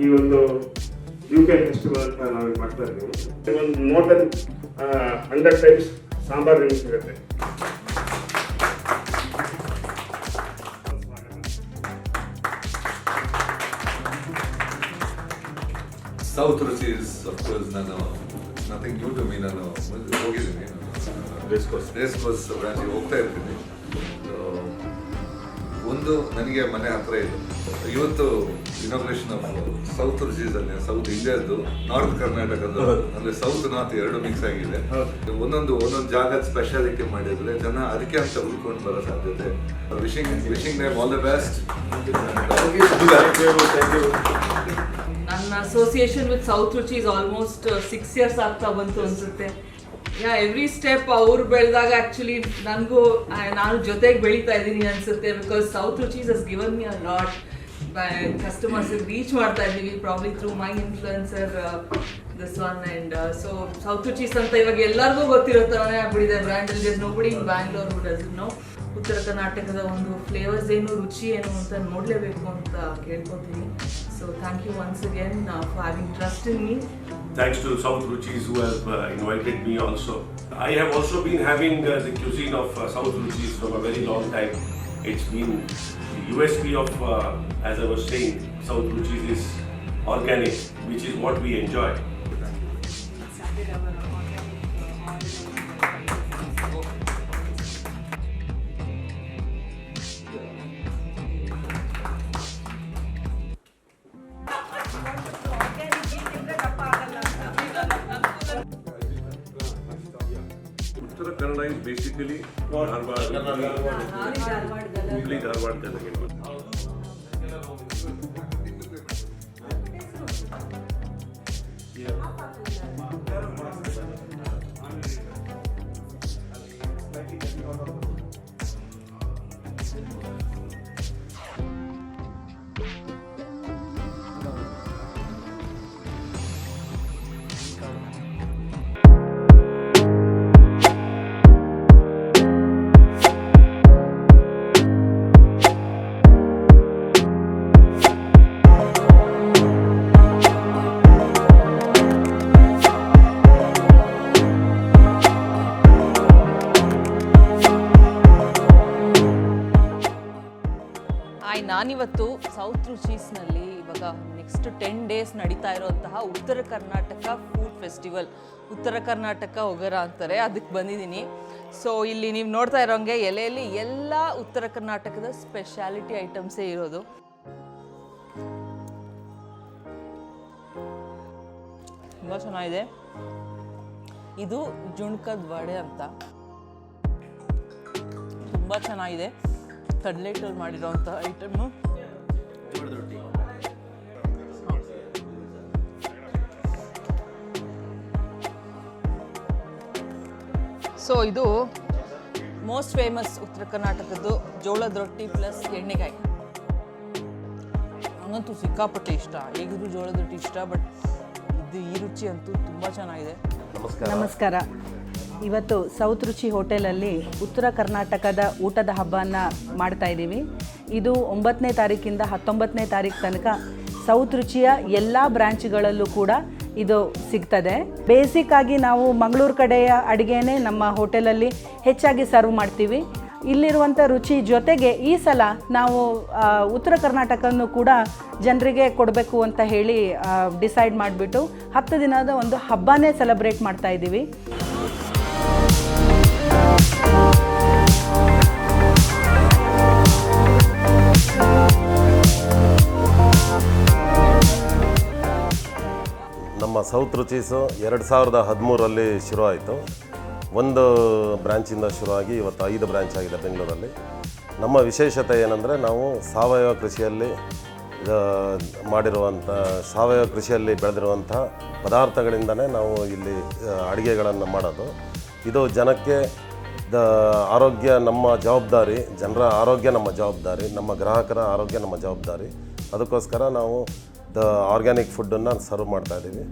ಈ ಒಂದು UK festival ಅಂತ ನಾವು ಮಾಡ್ತಾ ಇದ್ದೀವಿ. ಒಂದು ಮೋರ್ ದೆನ್ 100 ಟೈಪ್ಸ್ ಸಾಂಬಾರ್ ನಿಮಗೆ ಸಿಗುತ್ತೆ. South Ruchis, of course, nothing new to me. ನಾನು ಹೋಗಿದ್ದೀನಿ, ರೇಸ್ ಕೋರ್ಸ್ ಬ್ರಾಂಚಿಗೆ ಹೋಗ್ತಾ ಇರ್ತೀನಿ. ಒಂದು ನನಗೆ ಮನೆ ಹತ್ರ ಇದೆ. ಇವತ್ತು ಇನಾಗ್ರೇಷನ್ ಆಫ್ ಸೌತ್ ರುಚೀಸ್ ಅಲ್ಲಿ ಸೌತ್ ಇಂಡಿಯಾದ್ದು ನಾರ್ತ್ ಕರ್ನಾಟಕದ ಅಂದ್ರೆ ಸೌತ್ ನಾರ್ತ್ ಎರಡು ಮಿಕ್ಸ್ ಆಗಿದೆ. ಒಂದೊಂದು ಜಾಗದ ಸ್ಪೆಷಾಲಿಟಿ ಮಾಡಿದ್ರೆ ಜನ ಅದಕ್ಕೆ ಅಂತ ಉಳ್ಕೊಂಡು ಬರೋ ಸಾಧ್ಯತೆ. Wishing them all the best. ನನ್ನ ಅಸೋಸಿಯೇಷನ್ ವಿತ್ ಸೌತ್ ರುಚಿ ಇಸ್ ಆಲ್ಮೋಸ್ಟ್ 6 years ಆಗ್ತಾ ಬಂತು ಅನ್ಸುತ್ತೆ. ಎವ್ರಿ ಸ್ಟೆಪ್ ಅವ್ರು ಬೆಳೆದಾಗ ಆ್ಯಕ್ಚುಲಿ ನಾನು ಜೊತೆಗೆ ಬೆಳೀತಾ ಇದ್ದೀನಿ ಅನ್ಸುತ್ತೆ. Because South Ruchis has given me a lot. ಕಸ್ಟಮರ್ಸಿಗೆ ರೀಚ್ ಮಾಡ್ತಾ ಇದ್ದೀವಿ probably through my influencer this one. And so South Ruchis ಅಂತ ಇವಾಗ ಎಲ್ಲರಿಗೂ ಗೊತ್ತಿರೋ ಥರನೇ ಆಗ್ಬಿಟ್ಟಿದೆ ಬ್ರ್ಯಾಂಡ್. ಅಲ್ಲಿ nobody in Bangalore who doesn't know ಉತ್ತರ ಕರ್ನಾಟಕದ ಒಂದು ಫ್ಲೇವರ್ಸ್ ಏನು, ರುಚಿ ಏನು ಅಂತ ನೋಡಲೇಬೇಕು ಅಂತ ಕೇಳ್ಕೊತೀನಿ. So thank you once again for having trust in me. Thanks to South Ruchis who have invited me also. I have also been having the cuisine of South Ruchis from a very long time. It's been the USP of, as I was saying, South Ruchis is organic, which is what we enjoy. Uttara Kannada is basically Dharwad, Hubli Dharwad Kannada. ನಾನಿವತ್ತು south ರುಚೀಸ್ನಲ್ಲಿ ಇವಾಗ next 10 days ನಡೀತಾ ಇರೋಂತಹ ಉತ್ತರ Karnataka food festival, ಉತ್ತರ ಕರ್ನಾಟಕ ಒಗರ ಅಂತಾರೆ, ಅದಕ್ಕೆ ಬಂದಿದ್ದೀನಿ. So ಇಲ್ಲಿ ನೀವು ನೋಡ್ತಾ ಇರೋಂಗೆ ಎಲೆಯಲ್ಲಿ ಎಲ್ಲ ಉತ್ತರ ಕರ್ನಾಟಕದ ಸ್ಪೆಷಾಲಿಟಿ ಐಟಮ್ಸೇ ಇರೋದು. ತುಂಬ ಚೆನ್ನಾಗಿದೆ. ಇದು ಜುಣ್ಕದ ವಡೆ ಅಂತ, ತುಂಬ ಚೆನ್ನಾಗಿದೆ. ಕಡಲೆ ಹಿಟ್ಟಲ್ಲಿ ಮಾಡಿರೋಂಥ ಐಟಮ್ಮು. ಸೊ ಇದು ಮೋಸ್ಟ್ ಫೇಮಸ್ ಉತ್ತರ ಕರ್ನಾಟಕದ್ದು ಜೋಳದ ರೊಟ್ಟಿ ಪ್ಲಸ್ ಎಣ್ಣೆಗಾಯಿ. ನನಗಂತೂ ಸಿಕ್ಕಾಪಟ್ಟೆ ಇಷ್ಟ. ಹೇಗಿದ್ರು ಜೋಳದ ರೊಟ್ಟಿ ಇಷ್ಟ, ಬಟ್ ಇದು ಈ ರುಚಿ ಅಂತೂ ತುಂಬ ಚೆನ್ನಾಗಿದೆ. ನಮಸ್ಕಾರ. ಇವತ್ತು ಸೌತ್ ರುಚಿ ಹೋಟೆಲಲ್ಲಿ ಉತ್ತರ ಕರ್ನಾಟಕದ ಊಟದ ಹಬ್ಬನ ಮಾಡ್ತಾ ಇದ್ದೀವಿ. ಇದು 9ನೇ ತಾರೀಕಿಂದ 19ನೇ ತಾರೀಕು ತನಕ ಸೌತ್ ರುಚಿಯ ಎಲ್ಲ ಬ್ರಾಂಚ್ಗಳಲ್ಲೂ ಕೂಡ ಇದು ಸಿಗ್ತದೆ. ಬೇಸಿಕ್ ಆಗಿ ನಾವು ಮಂಗಳೂರು ಕಡೆಯ ಅಡುಗೆನೇ ನಮ್ಮ ಹೋಟೆಲಲ್ಲಿ ಹೆಚ್ಚಾಗಿ ಸರ್ವ್ ಮಾಡ್ತೀವಿ. ಇಲ್ಲಿರುವಂಥ ರುಚಿ ಜೊತೆಗೆ ಈ ಸಲ ನಾವು ಉತ್ತರ ಕರ್ನಾಟಕವನ್ನು ಕೂಡ ಜನರಿಗೆ ಕೊಡಬೇಕು ಅಂತ ಹೇಳಿ ಡಿಸೈಡ್ ಮಾಡಿಬಿಟ್ಟು 10 ದಿನದ ಒಂದು ಹಬ್ಬನೇ ಸೆಲೆಬ್ರೇಟ್ ಮಾಡ್ತಾ ಇದ್ದೀವಿ. ನಮ್ಮ ಸೌತ್ ರುಚೀಸು 2013ರಲ್ಲಿ ಶುರು ಆಯಿತು. ಒಂದು ಬ್ರ್ಯಾಂಚಿಂದ ಶುರುವಾಗಿ ಇವತ್ತು 5 ಬ್ರ್ಯಾಂಚ್ ಆಗಿದೆ ಬೆಂಗಳೂರಲ್ಲಿ. ನಮ್ಮ ವಿಶೇಷತೆ ಏನಂದರೆ ನಾವು ಸಾವಯವ ಕೃಷಿಯಲ್ಲಿ ಕೃಷಿಯಲ್ಲಿ ಬೆಳೆದಿರುವಂಥ ಪದಾರ್ಥಗಳಿಂದನೇ ನಾವು ಇಲ್ಲಿ ಅಡುಗೆಗಳನ್ನು ಮಾಡೋದು. ಇದು ಜನಕ್ಕೆ ಆರೋಗ್ಯ ನಮ್ಮ ಜವಾಬ್ದಾರಿ, ಜನರ ಆರೋಗ್ಯ ನಮ್ಮ ಜವಾಬ್ದಾರಿ, ನಮ್ಮ ಗ್ರಾಹಕರ ಆರೋಗ್ಯ ನಮ್ಮ ಜವಾಬ್ದಾರಿ. ಅದಕ್ಕೋಸ್ಕರ ನಾವು ಆರ್ಗ್ಯಾನಿಕ್ ಫುಡ್ಡನ್ನು ಸರ್ವ್ ಮಾಡ್ತಾಯಿದ್ದೀವಿ.